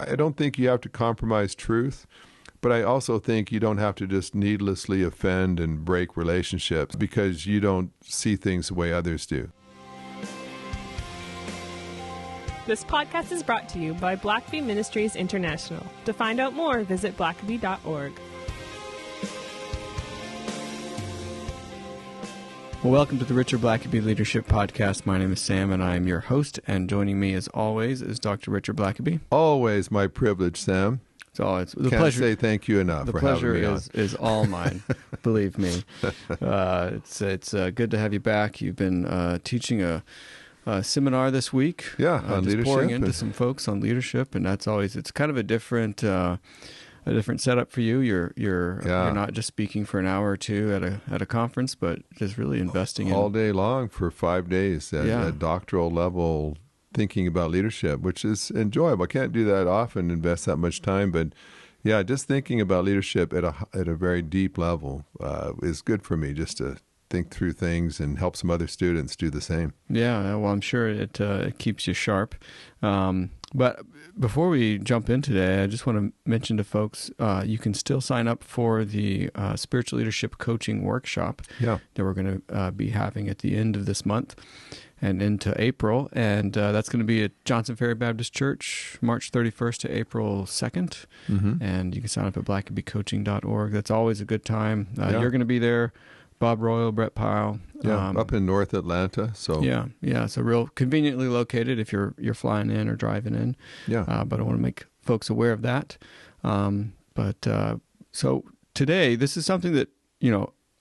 I don't think you have to compromise truth, but I also think you don't have to just needlessly offend and break relationships because you don't see things the way others do. This podcast is brought to you by Blackaby Ministries International. To find out more, visit blackaby.org. Well, welcome to the Richard Blackaby Leadership Podcast. My name is Sam, and I am your host. And joining me, as always, is Dr. Richard Blackaby. Always my privilege, Sam. It's the Can't pleasure. Say thank you enough the for having me on. The pleasure is all mine. Believe me. It's good to have you back. You've been teaching a seminar this week. Yeah, on leadership. Pouring into some folks on leadership, and that's always, it's kind of a different setup for you. You're not just speaking for an hour or two at a conference, but just really investing all day long for 5 days at a doctoral level, thinking about leadership, which is enjoyable. I can't do that often, invest that much time, but yeah, just thinking about leadership at a very deep level is good for me, just to think through things and help some other students do the same. Yeah, well, I'm sure it keeps you sharp. But before we jump in today, I just want to mention to folks, you can still sign up for the Spiritual Leadership Coaching Workshop that we're going to be having at the end of this month and into April. And that's going to be at Johnson Ferry Baptist Church, March 31st to April 2nd. Mm-hmm. And you can sign up at blackabycoaching.org. That's always a good time. You're going to be there. Bob Royal, Brett Pyle. Up in North Atlanta. So so real conveniently located if you're flying in or driving in. But I want to make folks aware of that. So today, this is something that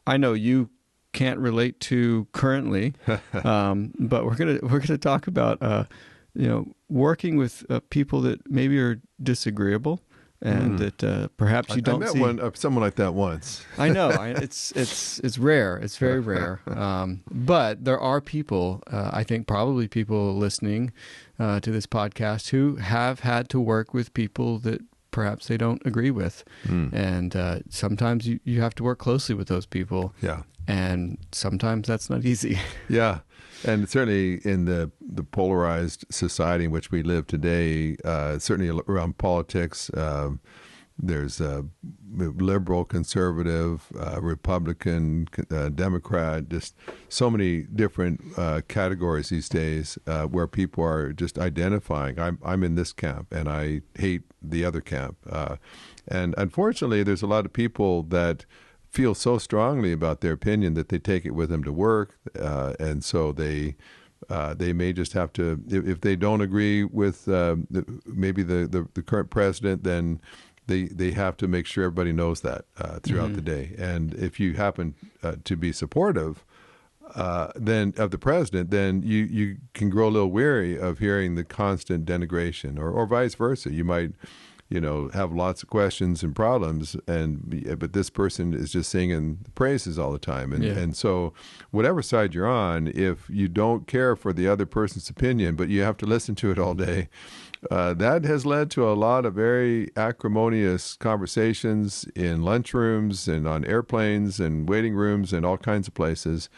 I know you can't relate to currently, but we're gonna talk about working with people that maybe are disagreeable. And that perhaps you don't see. I met someone like that once. I know it's rare. It's very rare. But there are people. I think probably people listening to this podcast who have had to work with people that perhaps they don't agree with, and sometimes you have to work closely with those people. Yeah, and sometimes that's not easy. Yeah. And certainly in the polarized society in which we live today, certainly around politics, there's a liberal, conservative, Republican, Democrat, just so many different categories these days where people are just identifying, I'm in this camp and I hate the other camp. And unfortunately, there's a lot of people that feel so strongly about their opinion that they take it with them to work, and so they may just have to, if they don't agree with maybe the current president, then they have to make sure everybody knows that throughout the day. And if you happen to be supportive then of the president, then you can grow a little weary of hearing the constant denigration, or vice versa. You might have lots of questions and problems, but this person is just singing praises all the time. And so whatever side you're on, if you don't care for the other person's opinion, but you have to listen to it all day, that has led to a lot of very acrimonious conversations in lunchrooms and on airplanes and waiting rooms and all kinds of places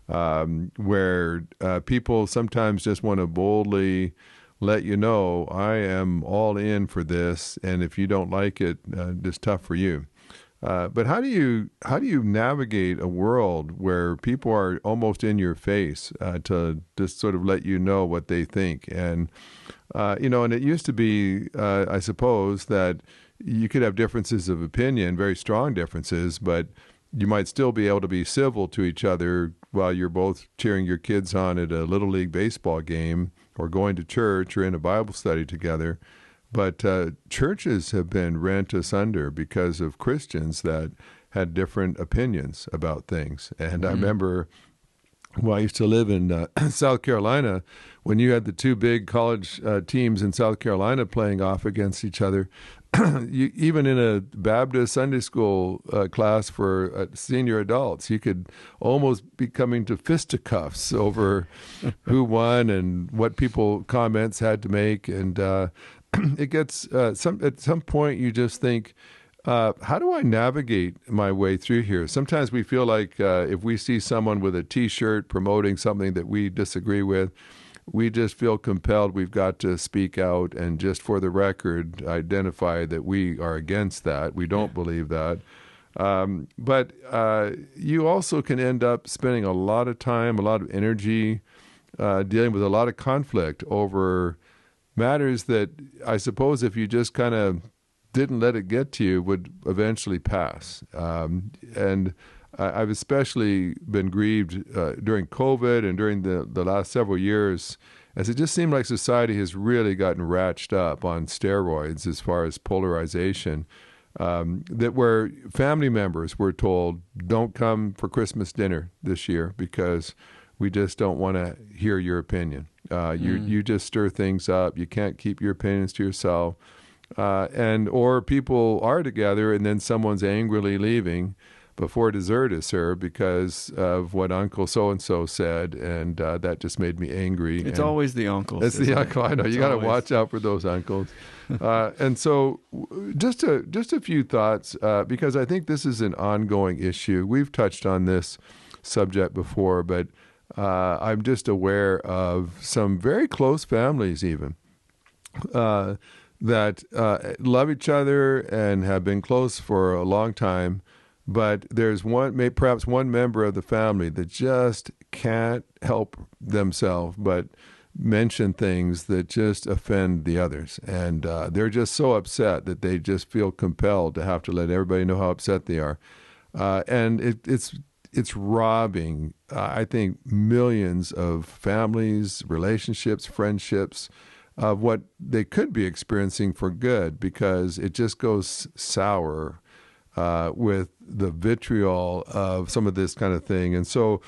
where people sometimes just want to boldly let you know, I am all in for this, and if you don't like it, it's tough for you. But how do you navigate a world where people are almost in your face to just sort of let you know what they think? And and it used to be, I suppose, that you could have differences of opinion, very strong differences, but you might still be able to be civil to each other while you're both cheering your kids on at a Little League baseball game or going to church or in a Bible study together. But churches have been rent asunder because of Christians that had different opinions about things. And I remember when I used to live in South Carolina, when you had the two big college teams in South Carolina playing off against each other, even in a Baptist Sunday school class for senior adults, you could almost be coming to fisticuffs over who won and what people comments had to make. And it gets at some point you just think, how do I navigate my way through here? Sometimes we feel like if we see someone with a T-shirt promoting something that we disagree with, we just feel compelled. We've got to speak out and just for the record, identify that we are against that. We don't believe that. But you also can end up spending a lot of time, a lot of energy, dealing with a lot of conflict over matters that I suppose if you just kind of didn't let it get to you would eventually pass. And I've especially been grieved during COVID and during the last several years, as it just seemed like society has really gotten ratcheted up on steroids as far as polarization. That where family members were told, don't come for Christmas dinner this year because we just don't want to hear your opinion. You just stir things up. You can't keep your opinions to yourself. Or people are together and then someone's angrily leaving before dessert is served because of what Uncle so-and-so said, and that just made me angry. It's always the uncles. It's the uncle. I know. You got to watch out for those uncles. And so just a few thoughts, because I think this is an ongoing issue. We've touched on this subject before, but I'm just aware of some very close families even that love each other and have been close for a long time. But there's perhaps one member of the family that just can't help themselves but mention things that just offend the others. And they're just so upset that they just feel compelled to have to let everybody know how upset they are. And it's robbing, I think, millions of families, relationships, friendships of what they could be experiencing for good, because it just goes sour with the vitriol of some of this kind of thing. And so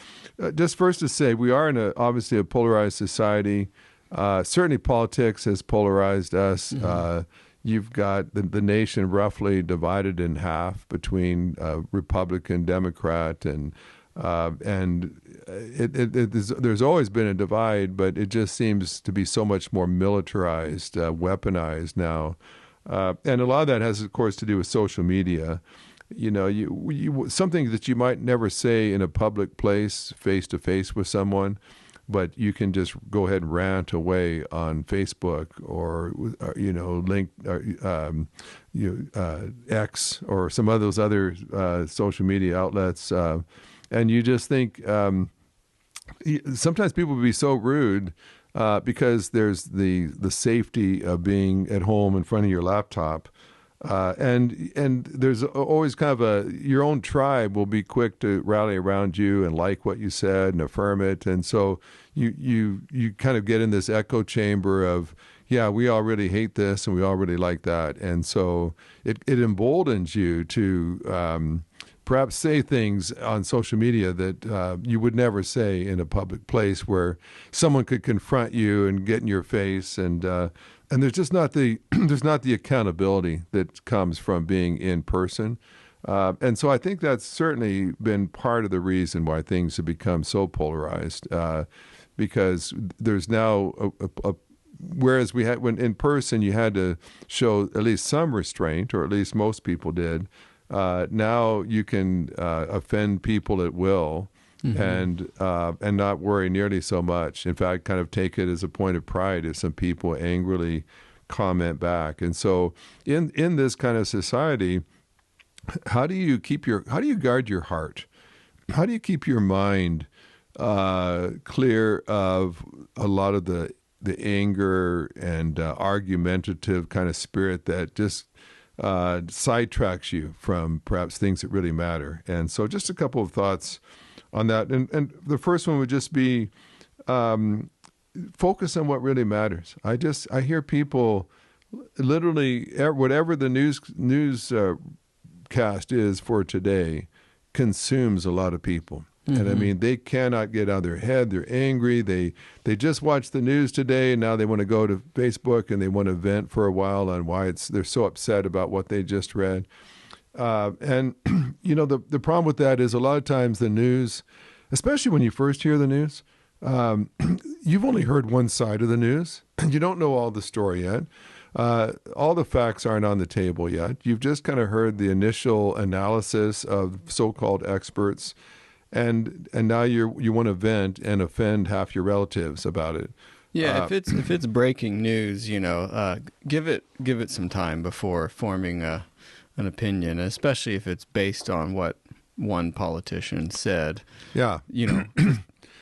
just first to say, we are in obviously a polarized society. Certainly politics has polarized us. You've got the nation roughly divided in half between Republican, Democrat, and there's always been a divide, but it just seems to be so much more militarized, weaponized now. And a lot of that has, of course, to do with social media. You know, you something that you might never say in a public place, face to face with someone, but you can just go ahead and rant away on Facebook or X or some of those other social media outlets, and you just think sometimes people will be so rude. Because there's the safety of being at home in front of your laptop, and there's always kind of your own tribe will be quick to rally around you and like what you said and affirm it, and so you kind of get in this echo chamber of, yeah, we all really hate this and we all really like that, and so it emboldens you to perhaps say things on social media that you would never say in a public place where someone could confront you and get in your face, and there's just not the accountability that comes from being in person, and so I think that's certainly been part of the reason why things have become so polarized, because there's now whereas when in person you had to show at least some restraint, or at least most people did. Now you can offend people at will, and not worry nearly so much. In fact, kind of take it as a point of pride if some people angrily comment back. And so, in this kind of society, how do you guard your heart? How do you keep your mind clear of a lot of the anger and argumentative kind of spirit that just sidetracks you from perhaps things that really matter? And so just a couple of thoughts on that. And the first one would just be focus on what really matters. I hear people literally, whatever the news cast is for today consumes a lot of people. And I mean, they cannot get out of their head. They're angry. They just watched the news today, and now they want to go to Facebook and they want to vent for a while on why they're so upset about what they just read. And the problem with that is a lot of times the news, especially when you first hear the news, you've only heard one side of the news. You don't know all the story yet. All the facts aren't on the table yet. You've just kind of heard the initial analysis of so-called experts. And now you want to vent and offend half your relatives about it. Yeah, if it's breaking news, give it some time before forming an opinion, especially if it's based on what one politician said. Yeah. Just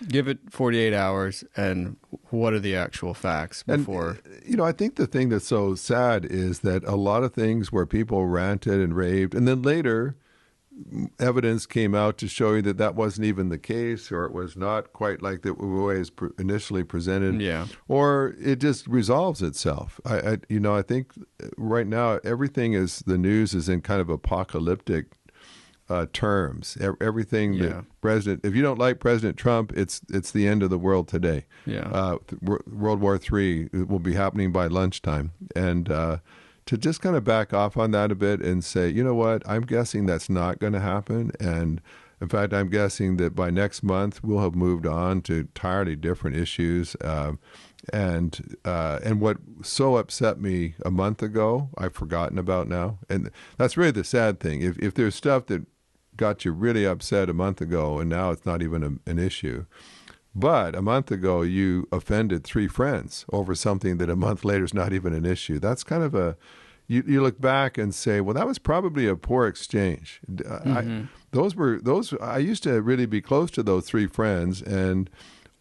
give it 48 hours and what are the actual facts before. And, I think the thing that's so sad is that a lot of things where people ranted and raved, and then later evidence came out to show you that that wasn't even the case, or it was not quite like the way it was initially presented. Yeah. Or it just resolves itself. I think right now the news is in kind of apocalyptic terms. Everything that if you don't like President Trump, it's the end of the world today. Yeah. World War III will be happening by lunchtime, and to just kind of back off on that a bit and say, you know what, I'm guessing that's not going to happen. And in fact, I'm guessing that by next month, we'll have moved on to entirely different issues. And what so upset me a month ago, I've forgotten about now. And that's really the sad thing. If there's stuff that got you really upset a month ago and now it's not even an issue, but a month ago you offended 3 friends over something that a month later is not even an issue. That's kind of you look back and say, well, that was probably a poor exchange. I used to really be close to those 3 friends, and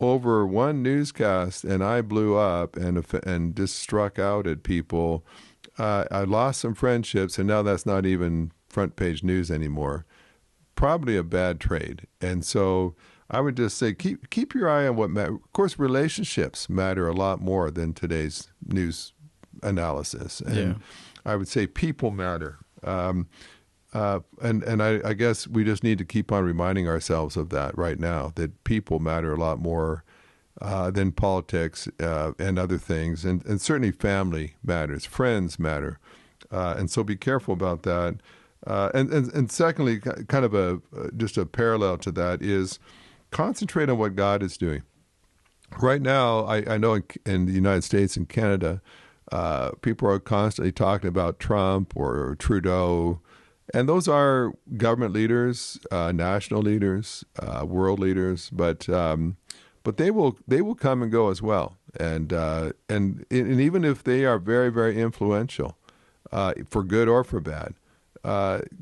over one newscast, and I blew up and just struck out at people. I lost some friendships, and now that's not even front page news anymore. Probably a bad trade. And so I would just say keep your eye on what matters. Of course, relationships matter a lot more than today's news analysis. And I would say people matter. And I guess we just need to keep on reminding ourselves of that right now, that people matter a lot more than politics and other things. And certainly family matters. Friends matter. And so be careful about that. And secondly, kind of just a parallel to that is concentrate on what God is doing. Right now, I know in the United States and Canada, people are constantly talking about Trump or Trudeau, and those are government leaders, national leaders, world leaders, but they will come and go as well, and even if they are very, very influential, for good or for bad,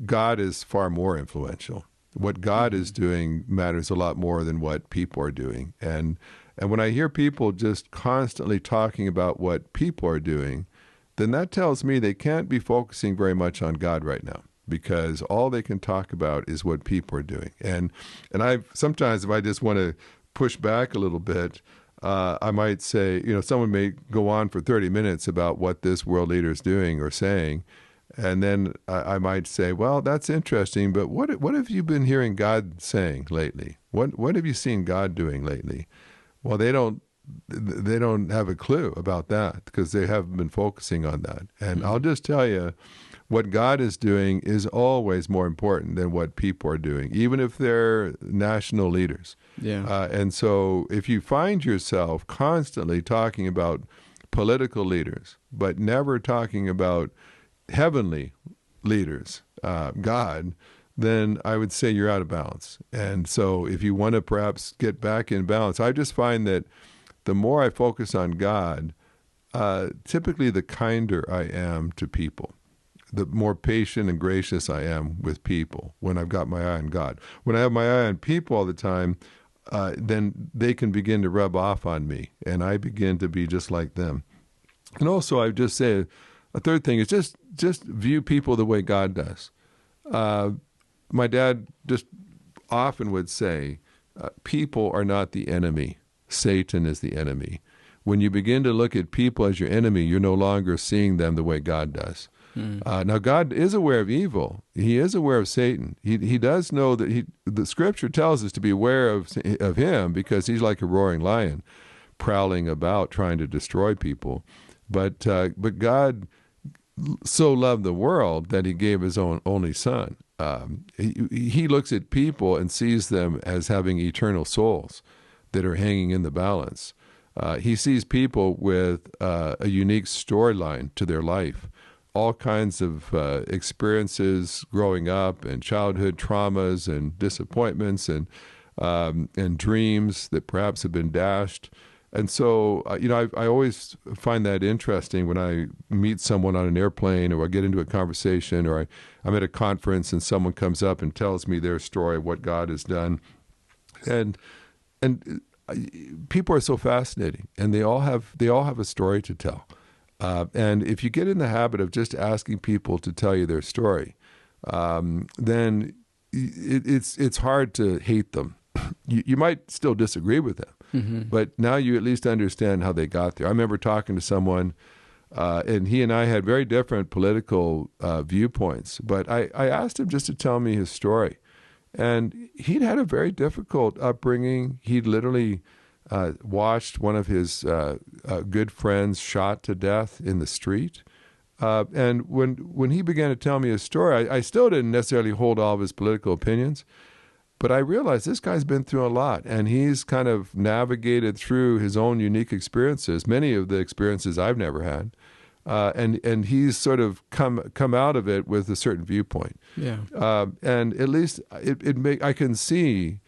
God is far more influential. What God is doing matters a lot more than what people are doing. And when I hear people just constantly talking about what people are doing, then that tells me they can't be focusing very much on God right now, because all they can talk about is what people are doing. And sometimes if I just want to push back a little bit, I might say, someone may go on for 30 minutes about what this world leader is doing or saying. And then I might say, well, that's interesting, but what have you been hearing God saying lately? What have you seen God doing lately? Well, they don't have a clue about that because they haven't been focusing on that. And I'll just tell you, what God is doing is always more important than what people are doing, even if they're national leaders. Yeah. And so if you find yourself constantly talking about political leaders, but never talking about heavenly leaders, God, then I would say you're out of balance. And so if you want to perhaps get back in balance, I just find that the more I focus on God, typically the kinder I am to people, the more patient and gracious I am with people when I've got my eye on God. When I have my eye on people all the time, then they can begin to rub off on me, and I begin to be just like them. And also, I would just say a third thing is just view people the way God does. My dad just often would say, people are not the enemy. Satan is the enemy. When you begin to look at people as your enemy, you're no longer seeing them the way God does. Now, God is aware of evil. He is aware of Satan. He does know that the Scripture tells us to be aware of him because he's like a roaring lion prowling about trying to destroy people. But God so loved the world that he gave his only son. He looks at people and sees them as having eternal souls that are hanging in the balance. He sees people with a unique storyline to their life, all kinds of experiences growing up and childhood traumas and disappointments and dreams that perhaps have been dashed. And so, I always find that interesting when I meet someone on an airplane, or I get into a conversation, or I'm at a conference and someone comes up and tells me their story of what God has done. And people are so fascinating, and they all have a story to tell. And if you get in the habit of just asking people to tell you their story, then it's hard to hate them. You might still disagree with them, but now you at least understand how they got there. I remember talking to someone, and he and I had very different political viewpoints, but I asked him just to tell me his story. And he'd had a very difficult upbringing. He'd literally watched one of his good friends shot to death in the street. And when he began to tell me his story, I still didn't necessarily hold all of his political opinions, but I realized this guy's been through a lot, and he's kind of navigated through his own unique experiences, many of the experiences I've never had. And he's sort of come out of it with a certain viewpoint. Yeah. And at least I can see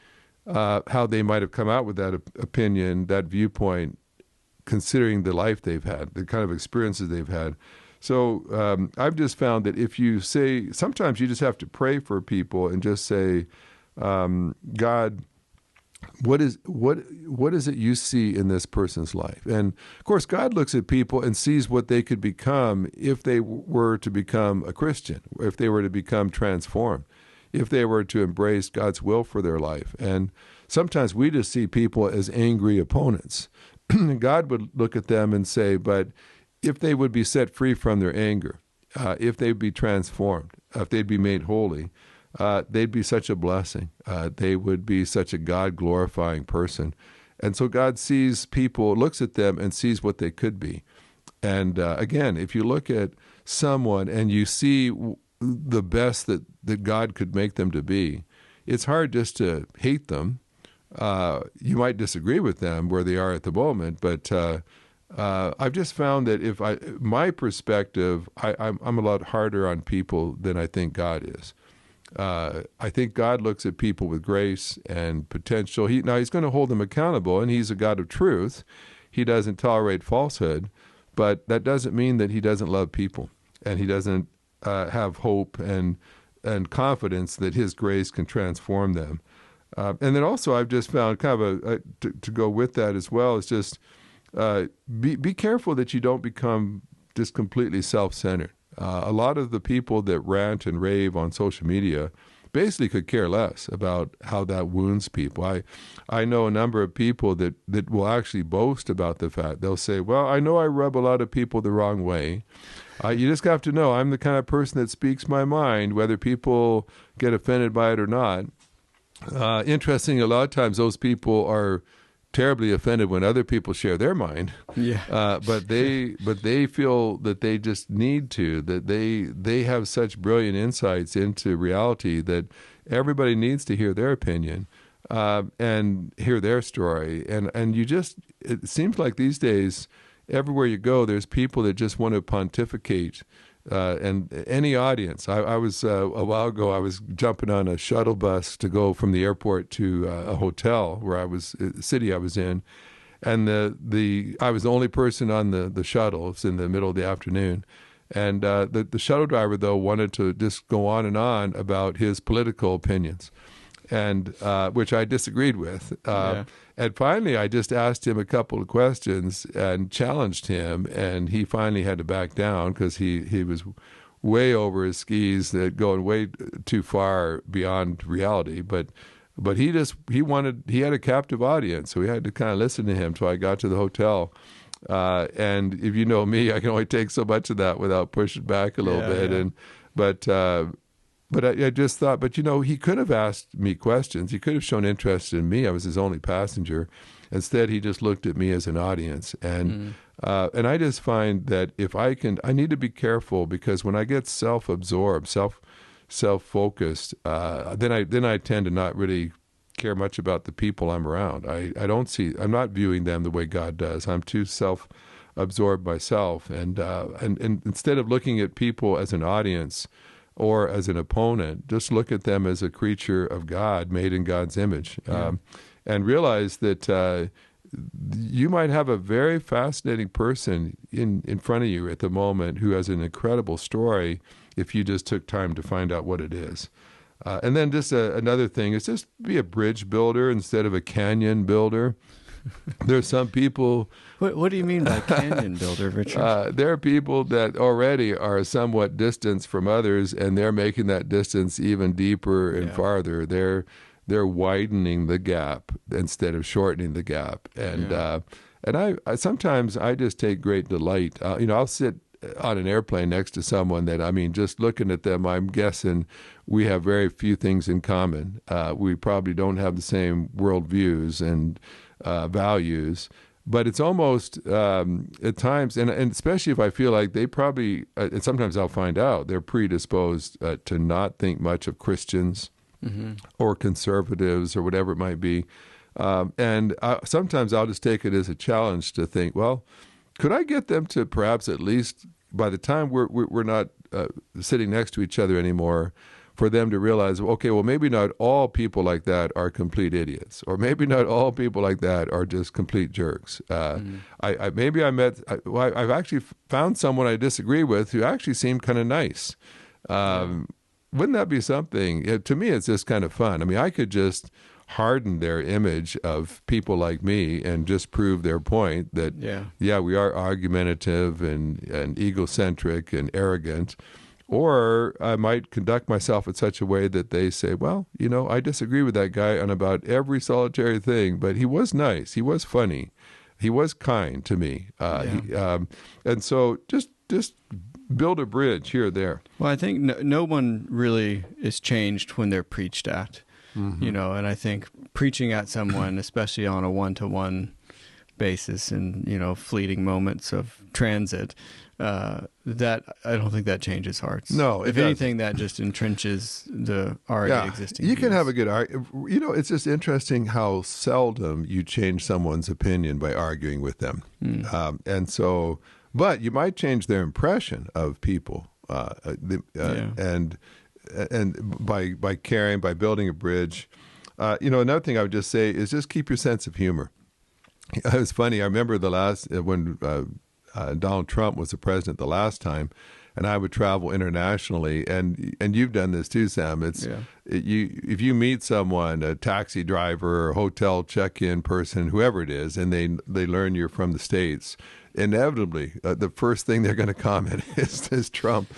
how they might have come out with that opinion, that viewpoint, considering the life they've had, the kind of experiences they've had. So I've just found that if you say, sometimes you just have to pray for people and just say, God, what is it you see in this person's life? And of course, God looks at people and sees what they could become if they were to become a Christian, if they were to become transformed, if they were to embrace God's will for their life. And sometimes we just see people as angry opponents. God would look at them and say, but if they would be set free from their anger, if they'd be transformed, if they'd be made holy, they'd be such a blessing. They would be such a God-glorifying person. And so God sees people, looks at them and sees what they could be. And again, if you look at someone and you see the best that God could make them to be, it's hard just to hate them. You might disagree with them where they are at the moment, but I've just found that my perspective, I'm a lot harder on people than I think God is. I think God looks at people with grace and potential. He's going to hold them accountable, and he's a God of truth. He doesn't tolerate falsehood, but that doesn't mean that he doesn't love people, and he doesn't have hope and confidence that his grace can transform them. And then also I've just found kind of to go with that as well is just be careful that you don't become just completely self-centered. A lot of the people that rant and rave on social media basically could care less about how that wounds people. I know a number of people that will actually boast about the fact. They'll say, well, I know I rub a lot of people the wrong way. You just have to know I'm the kind of person that speaks my mind, whether people get offended by it or not. Interesting, a lot of times those people are terribly offended when other people share their mind. Yeah. But they feel that they just need to, that they have such brilliant insights into reality that everybody needs to hear their opinion and hear their story. And it seems like these days, everywhere you go, there's people that just want to pontificate. And any audience. I was a while ago, I was jumping on a shuttle bus to go from the airport to a hotel where the city I was in, and I was the only person on the shuttle. It's in the middle of the afternoon, and the shuttle driver though wanted to just go on and on about his political opinions, and which I disagreed with. Yeah. And finally, I just asked him a couple of questions and challenged him, and he finally had to back down because he was way over his skis, going way too far beyond reality. But he had a captive audience, so we had to kind of listen to him until I got to the hotel. And if you know me, I can only take so much of that without pushing back a little bit. Yeah. But I just thought, he could have asked me questions. He could have shown interest in me. I was his only passenger. Instead, he just looked at me as an audience. And I just find that I need to be careful, because when I get self-absorbed, self-focused, then I tend to not really care much about the people I'm around. I'm not viewing them the way God does. I'm too self-absorbed myself. And instead of looking at people as an audience or as an opponent, just look at them as a creature of God, made in God's image, and realize that you might have a very fascinating person in front of you at the moment who has an incredible story if you just took time to find out what it is. And then just another thing is just be a bridge builder instead of a canyon builder. There's some people... What do you mean by canyon builder, Richard? There are people that already are somewhat distanced from others, and they're making that distance even deeper and farther. They're widening the gap instead of shortening the gap. And I sometimes I just take great delight. I'll sit on an airplane next to someone that, just looking at them, I'm guessing we have very few things in common. We probably don't have the same worldviews and values, but it's almost at times, and especially if I feel like they probably, and sometimes I'll find out they're predisposed to not think much of Christians or conservatives or whatever it might be. And sometimes I'll just take it as a challenge to think, well, could I get them to perhaps at least by the time we're not sitting next to each other anymore, for them to realize, okay, well, maybe not all people like that are complete idiots, or maybe not all people like that are just complete jerks. I've actually found someone I disagree with who actually seemed kind of nice. Wouldn't that be something? To me, it's just kind of fun. I could just harden their image of people like me and just prove their point that, we are argumentative and egocentric and arrogant. Or I might conduct myself in such a way that they say, well, I disagree with that guy on about every solitary thing, but he was nice. He was funny. He was kind to me. And so just build a bridge here or there. Well, I think no one really is changed when they're preached at, and I think preaching at someone, especially on a one-to-one basis and, fleeting moments of transit, that I don't think that changes hearts. No, if anything, that just entrenches the already existing. You can have a good argument. It's just interesting how seldom you change someone's opinion by arguing with them. But you might change their impression of people, and by caring, by building a bridge. Another thing I would just say is just keep your sense of humor. It was funny. I remember when Donald Trump was the president the last time, and I would travel internationally, and you've done this too, Sam. If you meet someone, a taxi driver or hotel check-in person, whoever it is, and they learn you're from the States, inevitably the first thing they're going to comment is Trump.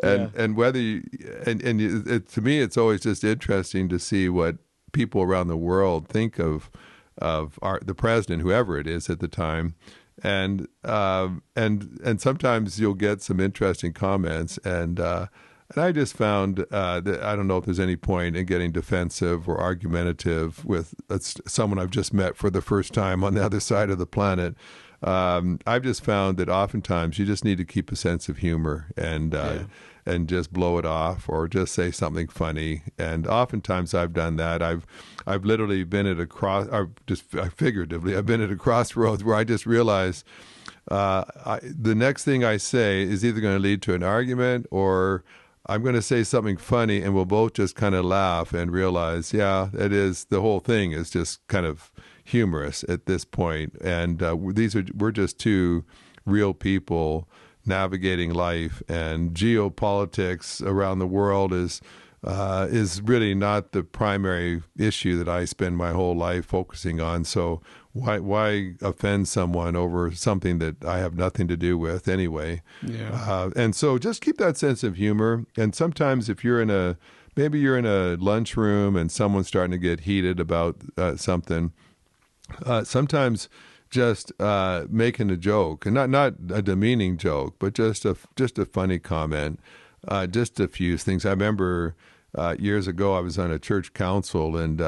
And whether to me, it's always just interesting to see what people around the world think of the president, whoever it is at the time, and sometimes you'll get some interesting comments, and I just found that I don't know if there's any point in getting defensive or argumentative with someone I've just met for the first time on the other side of the planet. I've just found that oftentimes you just need to keep a sense of humor and just blow it off or just say something funny. And oftentimes I've done that. I've literally been at figuratively, I've been at a crossroads where I just realize the next thing I say is either going to lead to an argument or I'm going to say something funny, and we'll both just kind of laugh and realize, the whole thing is just kind of humorous at this point. And we're just two real people navigating life, and geopolitics around the world is really not the primary issue that I spend my whole life focusing on. So why offend someone over something that I have nothing to do with anyway? And so just keep that sense of humor. And sometimes if you're in a lunchroom and someone's starting to get heated about something, sometimes just making a joke, and not a demeaning joke, but just a funny comment, just diffuse things. I remember years ago I was on a church council, and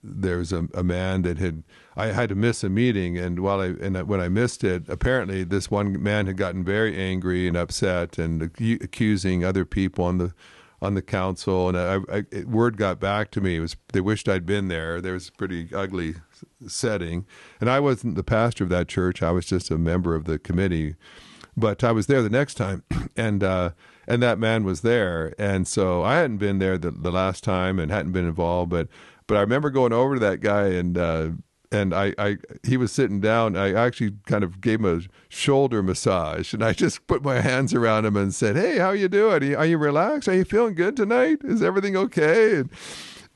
there was a man that I had to miss a meeting, and when I missed it, apparently this one man had gotten very angry and upset and accusing other people on the council, and word got back to me. They wished I'd been there. There was a pretty ugly setting, and I wasn't the pastor of that church. I was just a member of the committee, but I was there the next time, and that man was there, and so I hadn't been there the last time and hadn't been involved, but I remember going over to that guy and and he was sitting down. I actually kind of gave him a shoulder massage, and I just put my hands around him and said, "Hey, how you doing? Are you relaxed? Are you feeling good tonight? Is everything okay?" And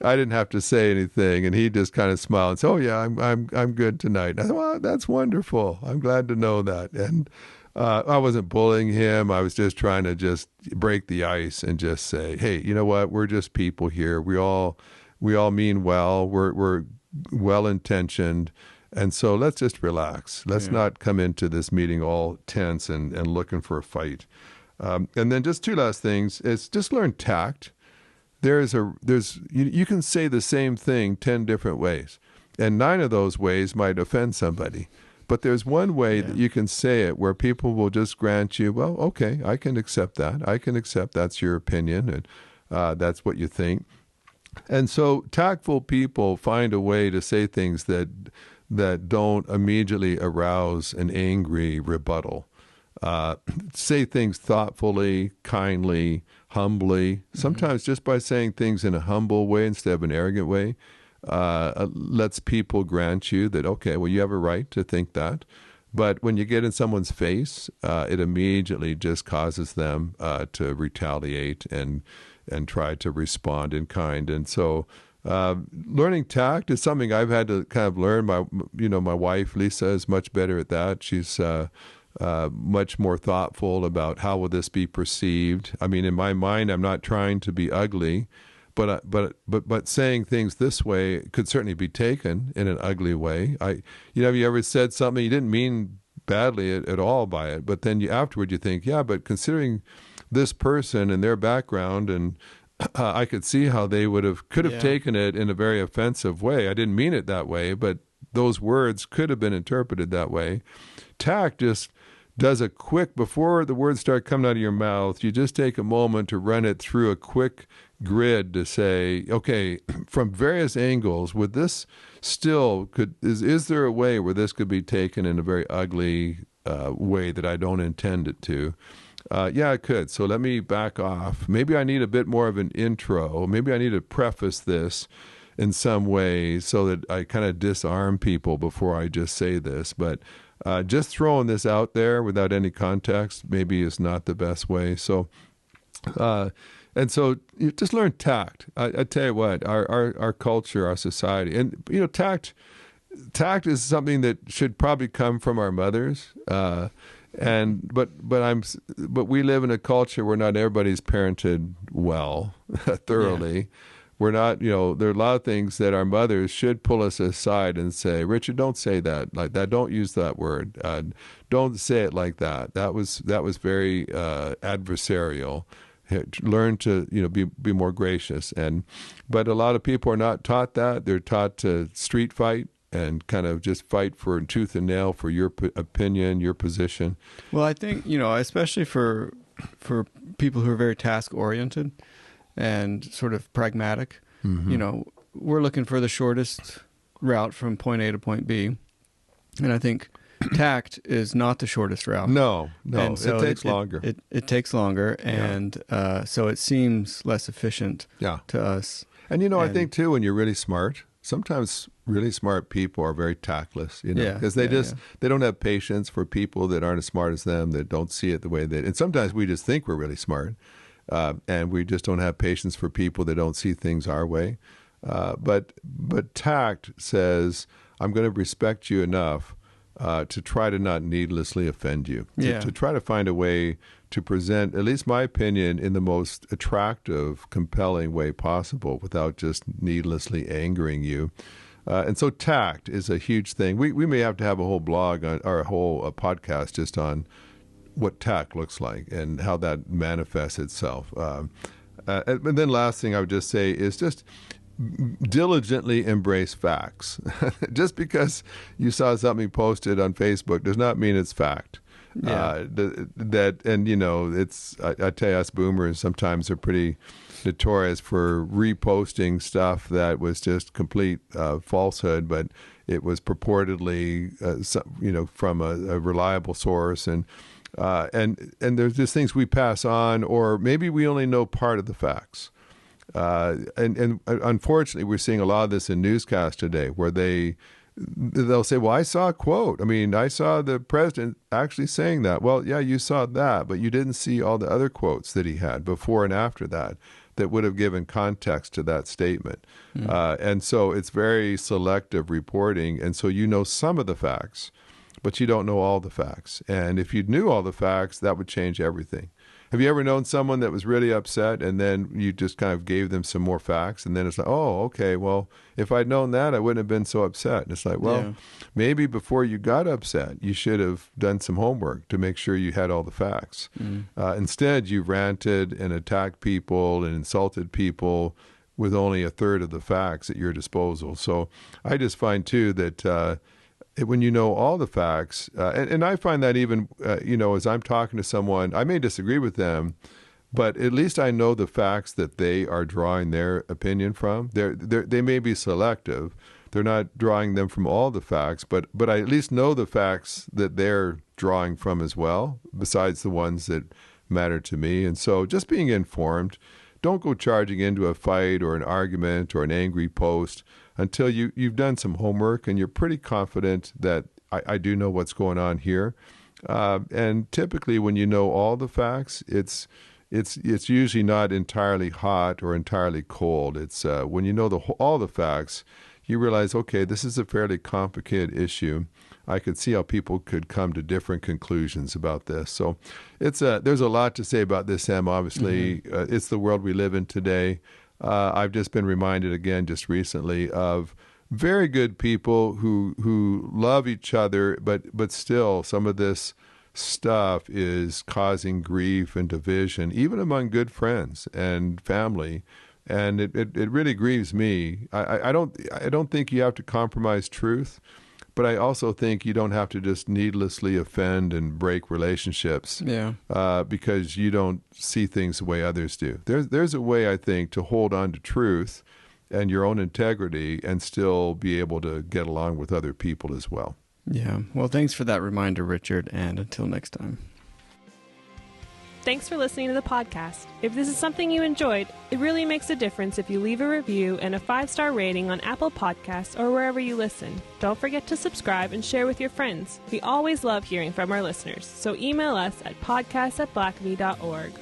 I didn't have to say anything, and he just kind of smiled and said, "Oh yeah, I'm good tonight." And I thought, "Well, that's wonderful. I'm glad to know that." And I wasn't bullying him. I was just trying to just break the ice and just say, "Hey, you know what? We're just people here. We all mean well. We're well intentioned, and so let's just relax. Let's not come into this meeting all tense and looking for a fight." And then just two last things is just learn tact. You can say the same thing 10 different ways, and 9 of those ways might offend somebody. But there's one way that you can say it where people will just grant you, well, okay, I can accept that. I can accept that's your opinion, and that's what you think. And so tactful people find a way to say things that don't immediately arouse an angry rebuttal. Say things thoughtfully, kindly, humbly. Sometimes just by saying things in a humble way instead of an arrogant way, lets people grant you that, okay, well, you have a right to think that. But when you get in someone's face, it immediately just causes them to retaliate and try to respond in kind. And so learning tact is something I've had to kind of learn. My wife, Lisa, is much better at that. She's much more thoughtful about how will this be perceived. I mean, in my mind, I'm not trying to be ugly, but saying things this way could certainly be taken in an ugly way. Have you ever said something you didn't mean badly at all by it, but then afterward you think, yeah, but considering this person and their background, and I could see how they could have taken it in a very offensive way. I didn't mean it that way, but those words could have been interpreted that way. Tact just does a quick, before the words start coming out of your mouth, you just take a moment to run it through a quick grid to say, okay, from various angles, would this is there a way where this could be taken in a very ugly way that I don't intend it to? Yeah, it could. So let me back off. Maybe I need a bit more of an intro. Maybe I need to preface this in some way so that I kind of disarm people before I just say this. But just throwing this out there without any context maybe is not the best way. So, and so you just learn tact. I tell you what, our culture, our society, and tact is something that should probably come from our mothers. But we live in a culture where not everybody's parented well, thoroughly. Yeah. We're not, there are a lot of things that our mothers should pull us aside and say, Richard, don't say that like that. Don't use that word. Don't say it like that. That was very adversarial. Learn to, be more gracious. But a lot of people are not taught that. They're taught to street fight and kind of just fight for tooth and nail for your opinion, your position. Well, I think, especially for people who are very task oriented and sort of pragmatic, we're looking for the shortest route from point A to point B. And I think tact is not the shortest route. No, so it takes longer. It takes longer, and so it seems less efficient to us. And, I think, too, when you're really smart, sometimes really smart people are very tactless, because they don't have patience for people that aren't as smart as them, that don't see it the way and sometimes we just think we're really smart. And we just don't have patience for people that don't see things our way. But tact says, I'm going to respect you enough to try to not needlessly offend you, to try to find a way to present, at least my opinion, in the most attractive, compelling way possible without just needlessly angering you. And so tact is a huge thing. We may have to have a whole blog or a whole podcast just on what tact looks like and how that manifests itself. And then last thing I would just say is just diligently embrace facts. Just because you saw something posted on Facebook does not mean it's fact. I tell you, us boomers sometimes are pretty notorious for reposting stuff that was just complete falsehood, but it was purportedly, from a reliable source. And there's just things we pass on, or maybe we only know part of the facts. And unfortunately, we're seeing a lot of this in newscasts today, where they they'll say, well, I saw a quote. I mean, I saw the president actually saying that. Well, yeah, you saw that, but you didn't see all the other quotes that he had before and after that would have given context to that statement. And so it's very selective reporting. And so you know some of the facts, but you don't know all the facts. And if you knew all the facts, that would change everything. Have you ever known someone that was really upset and then you just kind of gave them some more facts and then it's like, oh, okay, well, if I'd known that, I wouldn't have been so upset. And it's like, well, maybe before you got upset, you should have done some homework to make sure you had all the facts. Instead, you ranted and attacked people and insulted people with only a third of the facts at your disposal. So I just find, too, that when you know all the facts, and I find that even, as I'm talking to someone, I may disagree with them, but at least I know the facts that they are drawing their opinion from. They may be selective. They're not drawing them from all the facts, but I at least know the facts that they're drawing from as well, besides the ones that matter to me. And so just being informed, don't go charging into a fight or an argument or an angry post until you've done some homework and you're pretty confident that I do know what's going on here. And typically when you know all the facts, it's usually not entirely hot or entirely cold. It's when you know all the facts, you realize, okay, this is a fairly complicated issue. I could see how people could come to different conclusions about this. So there's a lot to say about this, Sam. Obviously, it's the world we live in today. I've just been reminded again just recently of very good people who love each other, but still some of this stuff is causing grief and division, even among good friends and family. And it really grieves me. I don't think you have to compromise truth, but I also think you don't have to just needlessly offend and break relationships because you don't see things the way others do. There's a way, I think, to hold on to truth and your own integrity and still be able to get along with other people as well. Yeah. Well, thanks for that reminder, Richard, and until next time. Thanks for listening to the podcast. If this is something you enjoyed, it really makes a difference if you leave a review and a 5-star rating on Apple Podcasts or wherever you listen. Don't forget to subscribe and share with your friends. We always love hearing from our listeners, so email us at podcast@blackaby.org.